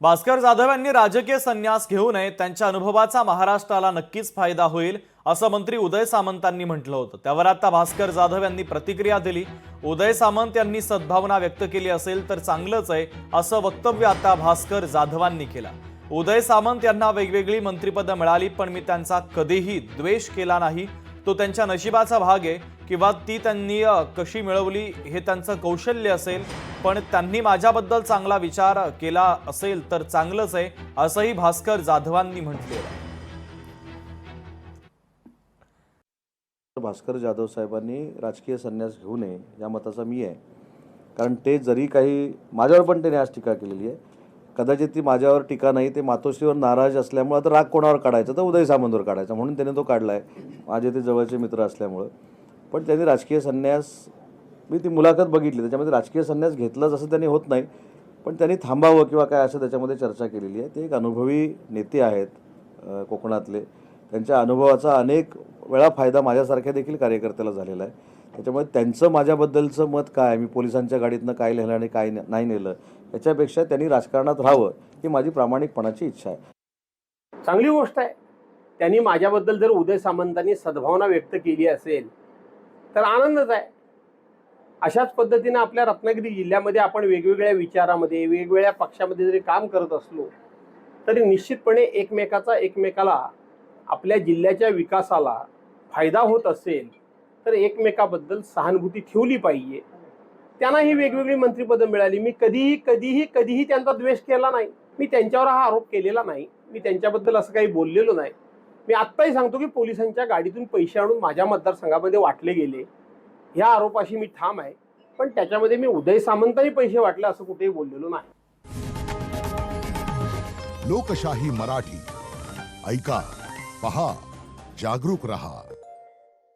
भास्कर जाधव यांनी राजकीय संन्यास घेऊ नये, त्यांच्या अनुभवाचा महाराष्ट्राला नक्कीच फायदा होईल असं मंत्री उदय सामंतांनी म्हटलं होतं। त्यावर आता भास्कर जाधव यांनी प्रतिक्रिया दिली। उदय सामंत यांनी सद्भावना व्यक्त केली असेल तर चांगलंच आहे असं वक्तव्य आता भास्कर जाधवांनी केलं। उदय सामंत यांना वेगवेगळी मंत्रिपदं मिळाली, पण मी त्यांचा कधीही द्वेष केला नाही। तो त्यांच्या नशिबाचा भाग आहे किंवा ती त्यांनी कशी मिळवली हे त्यांचं कौशल्य असेल, पण त्यांनी माझ्याबद्दल चांगला विचार केला असेल तर चांगलंच आहे असंही भास्कर जाधवांनी म्हटले आहे। भास्कर जाधव साहेबांनी राजकीय संन्यास घेऊ नये या मताचा मी आहे। कारण ते जरी काही माझ्यावर पण त्याने आज टीका केलेली आहे, कदाचित ती माझ्यावर टीका नाही, ते मातोश्रीवर नाराज असल्यामुळे आता राग कोणावर काढायचा तर उदय सामंतवर काढायचा म्हणून त्याने तो काढला आहे, माझे ते जवळचे मित्र असल्यामुळं। पण त्यांनी राजकीय संन्यास, मी ती मुलाखत बघितली, त्याच्यामध्ये राजकीय संन्यास घेतलाच असं त्यांनी होत नाही, पण त्यांनी थांबावं किंवा काय असं त्याच्यामध्ये चर्चा केलेली आहे। ते एक अनुभवी नेते आहेत कोकणातले, त्यांच्या अनुभवाचा अनेक वेळा फायदा माझ्यासारख्या देखील कार्यकर्त्याला झालेला आहे। त्याच्यामुळे त्यांचं माझ्याबद्दलचं मत काय, मी पोलिसांच्या गाडीतनं काय नेलं आणि काय नाही नेलं, याच्यापेक्षा त्यांनी राजकारणात राहावं ही माझी प्रामाणिकपणाची इच्छा आहे। चांगली गोष्ट आहे। त्यांनी माझ्याबद्दल जर उदय सामंतांनी सद्भावना व्यक्त केली असेल तर आनंदच आहे। अशाच पद्धतीने आपल्या रत्नागिरी जिल्ह्यामध्ये आपण वेगवेगळ्या विचारामध्ये, वेगवेगळ्या पक्षामध्ये जरी काम करत असलो तरी निश्चितपणे एकमेकाला आपल्या जिल्ह्याच्या विकासाला फायदा होत असेल तर एकमेकाबद्दल सहानुभूती ठेवली पाहिजे। त्यांना ही वेगवेगळी मंत्रिपदं मिळाली, मी कधीही त्यांचा द्वेष केला नाही, मी त्यांच्यावर हा आरोप केलेला नाही, मी त्यांच्याबद्दल असं काही बोललेलो नाही। मी आत्ताही सांगतो की पोलिसांच्या गाडीतून पैसे आणून माझ्या मतदारसंघामध्ये वाटले गेले ह्या आरोपाशी मी ठाम आहे, पण त्याच्यामध्ये मी उदय सामंतांनी पैसे वाटले असं कुठेही बोललेलो नाही। लोकशाही मराठी ऐका, पहा, जागरूक रहा।